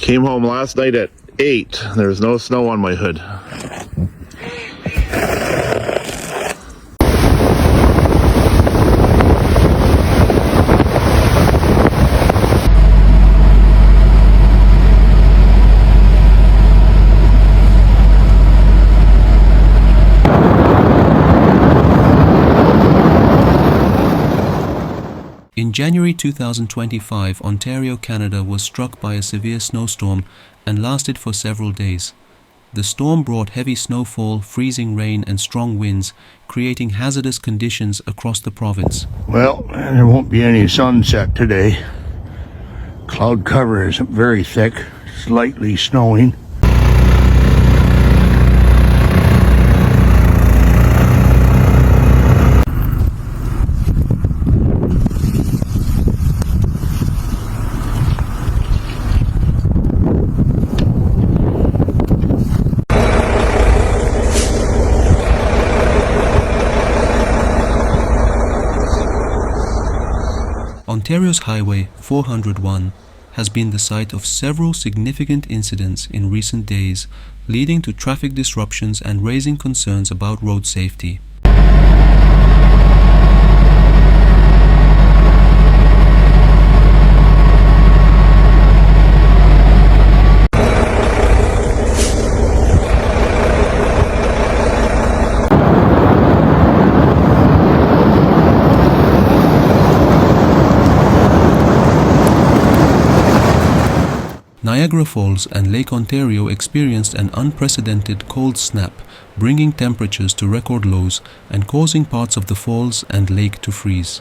Came home last night at 8. There's no snow on my hood. In January 2025, Ontario, Canada was struck by a severe snowstorm and lasted for several days. The storm brought heavy snowfall, freezing rain and strong winds, creating hazardous conditions across the province. Well, there won't be any sunset today. Cloud cover is very thick, slightly snowing. Ontario's Highway 401 has been the site of several significant incidents in recent days, leading to traffic disruptions and raising concerns about road safety. Niagara Falls and Lake Ontario experienced an unprecedented cold snap, bringing temperatures to record lows and causing parts of the falls and lake to freeze.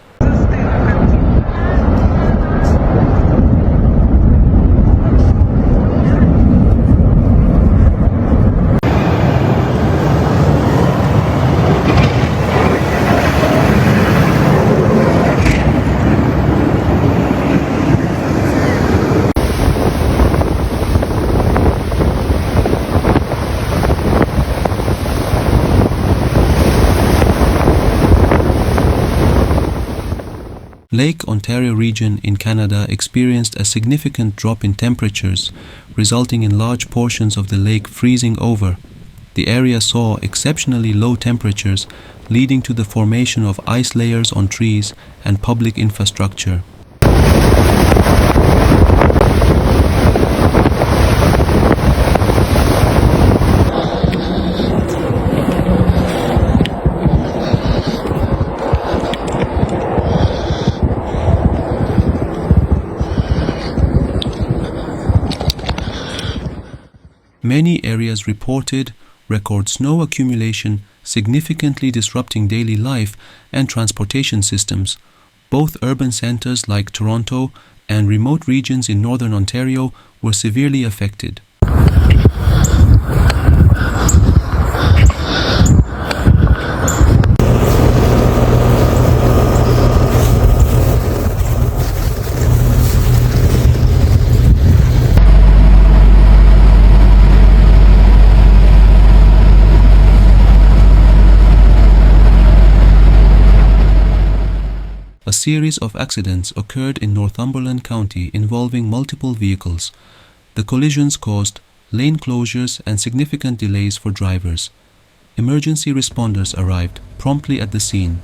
Lake Ontario region in Canada experienced a significant drop in temperatures, resulting in large portions of the lake freezing over. The area saw exceptionally low temperatures, leading to the formation of ice layers on trees and public infrastructure. Many areas reported record snow accumulation, significantly disrupting daily life and transportation systems. Both urban centers like Toronto and remote regions in northern Ontario were severely affected. A series of accidents occurred in Northumberland County involving multiple vehicles. The collisions caused lane closures and significant delays for drivers. Emergency responders arrived promptly at the scene.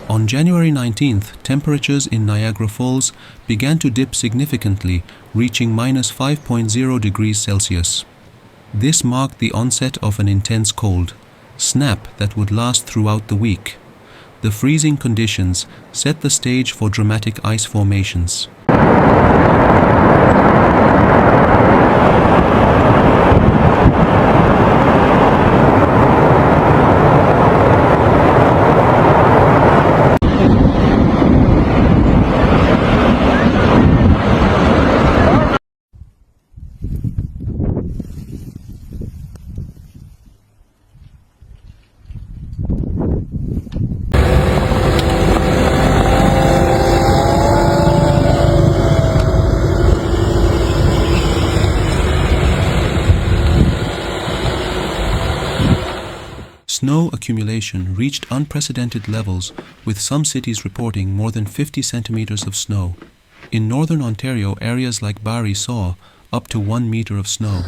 On January 19th, temperatures in Niagara Falls began to dip significantly, reaching -5.0 degrees Celsius. This marked the onset of an intense cold snap that would last throughout the week. The freezing conditions set the stage for dramatic ice formations. Snow accumulation reached unprecedented levels, with some cities reporting more than 50 centimeters of snow. In northern Ontario, areas like Barrie saw up to 1 meter of snow.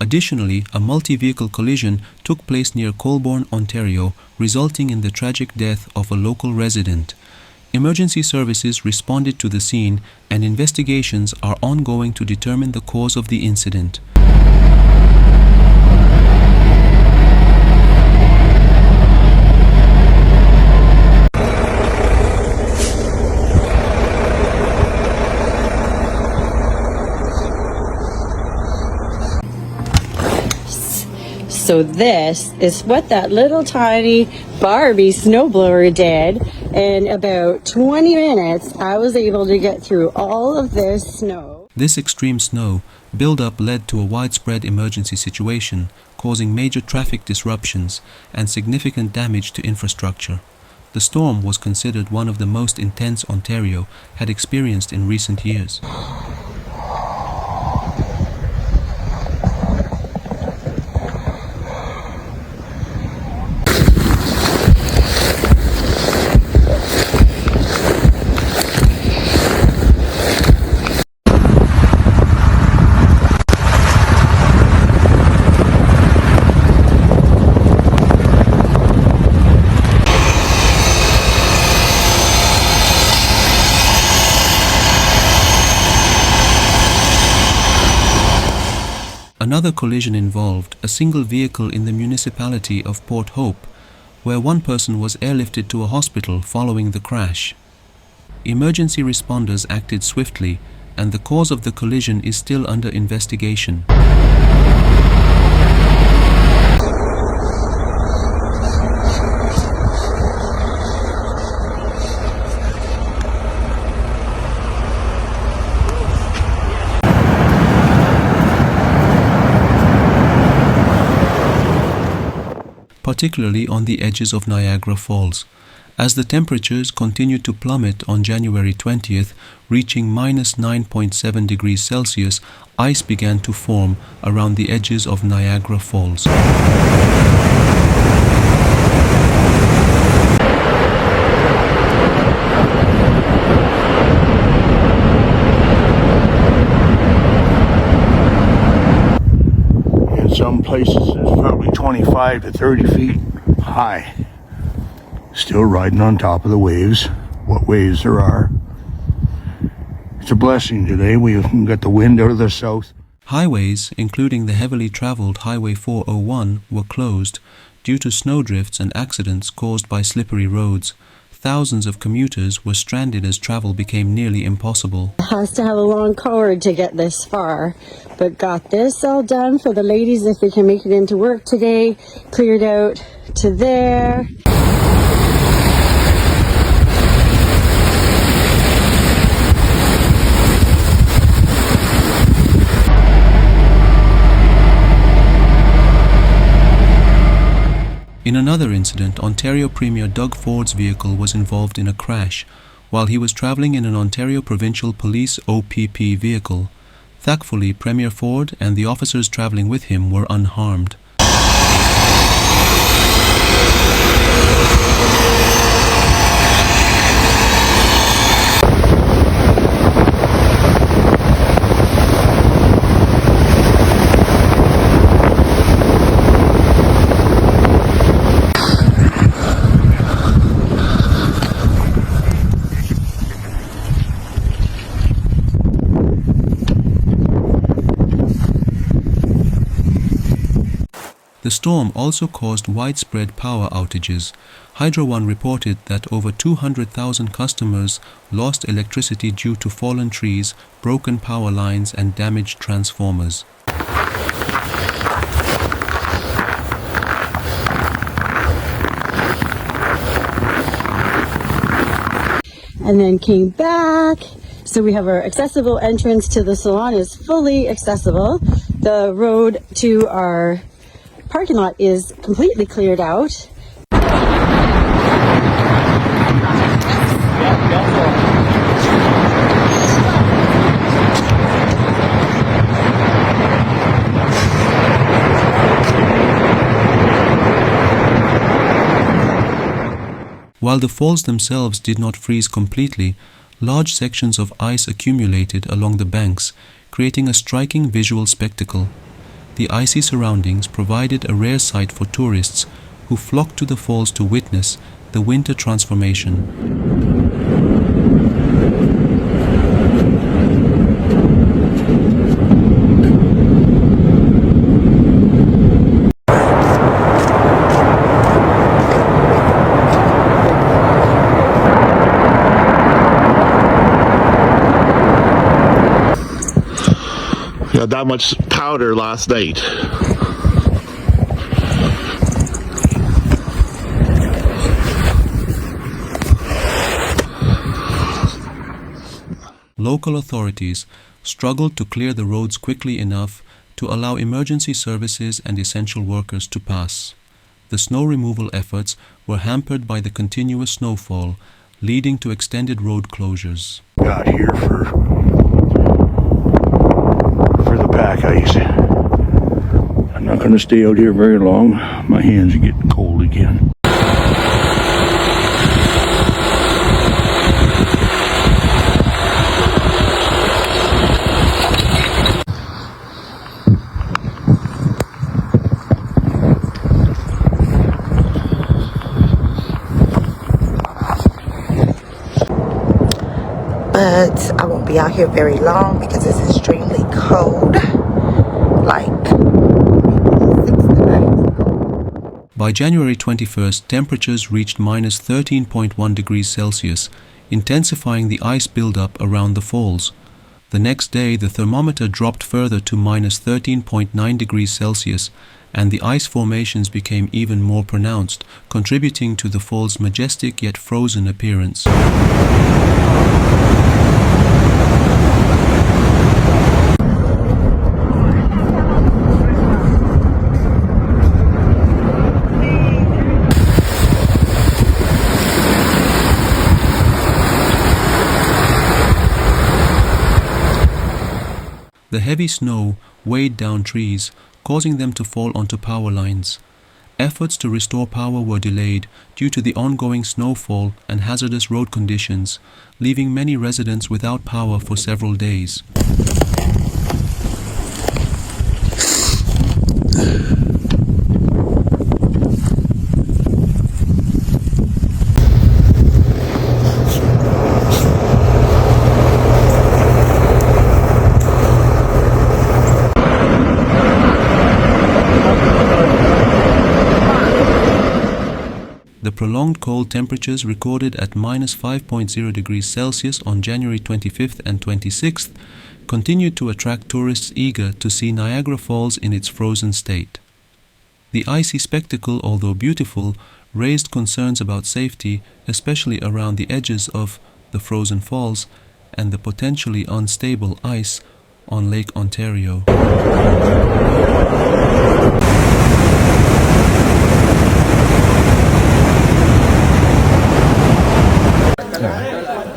Additionally, a multi-vehicle collision took place near Colborne, Ontario, resulting in the tragic death of a local resident. Emergency services responded to the scene, and investigations are ongoing to determine the cause of the incident. So this is what that little tiny Barbie snowblower did. In about 20 minutes, I was able to get through all of this snow. This extreme snow buildup led to a widespread emergency situation, causing major traffic disruptions and significant damage to infrastructure. The storm was considered one of the most intense Ontario had experienced in recent years. Another collision involved a single vehicle in the municipality of Port Hope, where one person was airlifted to a hospital following the crash. Emergency responders acted swiftly, and the cause of the collision is still under investigation. Particularly on the edges of Niagara Falls, as the temperatures continued to plummet on January 20th, reaching minus 9.7 degrees Celsius, ice began to form around the edges of Niagara Falls. In some places, it's probably 25 to 30 feet high. Still riding on top of the waves, what waves there are. It's a blessing today. We got the wind out of the south. Highways, including the heavily traveled Highway 401, were closed due to snowdrifts and accidents caused by slippery roads. Thousands of commuters were stranded as travel became nearly impossible. It has to have a long cord to get this far, but got this all done for the ladies if they can make it into work today. Cleared out to there. In another incident, Ontario Premier Doug Ford's vehicle was involved in a crash while he was travelling in an Ontario Provincial Police OPP vehicle. Thankfully, Premier Ford and the officers travelling with him were unharmed. The storm also caused widespread power outages. Hydro One reported that over 200,000 customers lost electricity due to fallen trees, broken power lines, and damaged transformers. and then came back. So we have our accessible entrance to the salon is fully accessible. The road to our parking lot is completely cleared out. While the falls themselves did not freeze completely, large sections of ice accumulated along the banks, creating a striking visual spectacle. The icy surroundings provided a rare sight for tourists who flocked to the falls to witness the winter transformation. Got that much powder last night. Local authorities struggled to clear the roads quickly enough to allow emergency services and essential workers to pass. The snow removal efforts were hampered by the continuous snowfall, leading to extended road closures. Got here for the pack ice. I'm not going to stay out here very long. My hands are getting cold again. But I won't be out here very long because it's extremely cold. Like 6 degrees. By January 21st, temperatures reached minus 13.1 degrees Celsius, intensifying the ice buildup around the falls. The next day, the thermometer dropped further to minus 13.9 degrees Celsius, and the ice formations became even more pronounced, contributing to the fall's majestic yet frozen appearance. The heavy snow weighed down trees, causing them to fall onto power lines. Efforts to restore power were delayed due to the ongoing snowfall and hazardous road conditions, leaving many residents without power for several days. The prolonged cold temperatures recorded at minus 5.0 degrees Celsius on January 25th and 26th continued to attract tourists eager to see Niagara Falls in its frozen state. The icy spectacle, although beautiful, raised concerns about safety, especially around the edges of the frozen falls and the potentially unstable ice on Lake Ontario.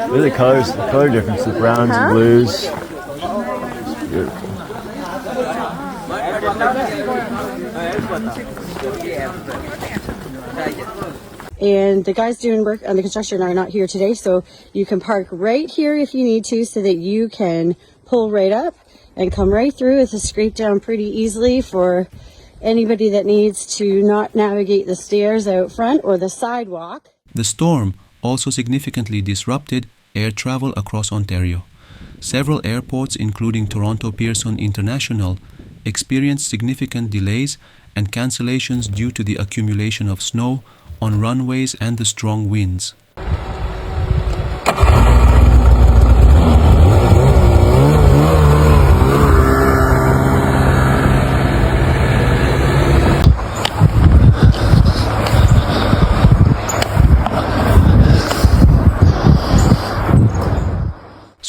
Look at the colors, the color difference, the browns and blues. It's beautiful. And the guys doing work on the construction are not here today, so you can park right here if you need to, so that you can pull right up and come right through. It's a scrape down pretty easily for anybody that needs to not navigate the stairs out front or the sidewalk. The storm also significantly disrupted air travel across Ontario. Several airports, including Toronto Pearson International, experienced significant delays and cancellations due to the accumulation of snow on runways and the strong winds.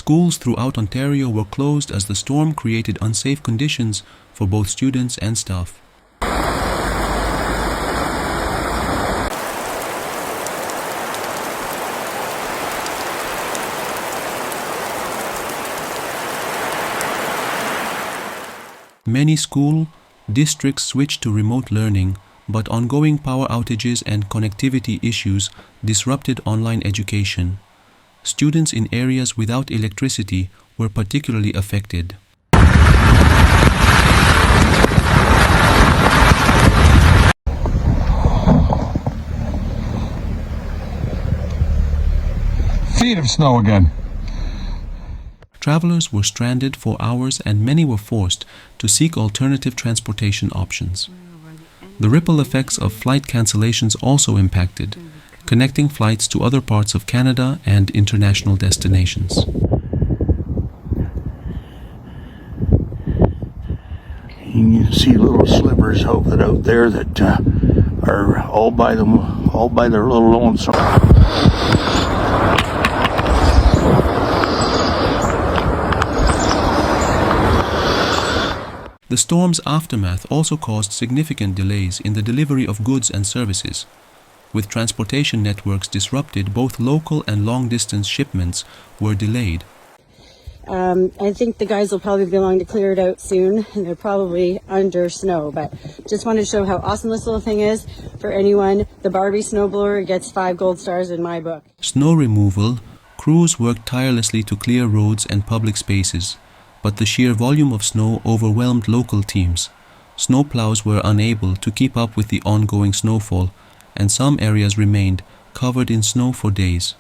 Schools throughout Ontario were closed as the storm created unsafe conditions for both students and staff. Many school districts switched to remote learning, but ongoing power outages and connectivity issues disrupted online education. Students in areas without electricity were particularly affected. Feet of snow again. Travelers were stranded for hours and many were forced to seek alternative transportation options. The ripple effects of flight cancellations also impacted, connecting flights to other parts of Canada and international destinations. You can see little slivers of it out there that are all by their little lonesome. The storm's aftermath also caused significant delays in the delivery of goods and services. With transportation networks disrupted, both local and long-distance shipments were delayed. I think the guys will probably be along to clear it out soon, and they're probably under snow, but just wanted to show how awesome this little thing is. For anyone, the Barbie snowblower gets 5 gold stars in my book. Snow removal, crews worked tirelessly to clear roads and public spaces, but the sheer volume of snow overwhelmed local teams. Snowplows were unable to keep up with the ongoing snowfall, and some areas remained covered in snow for days.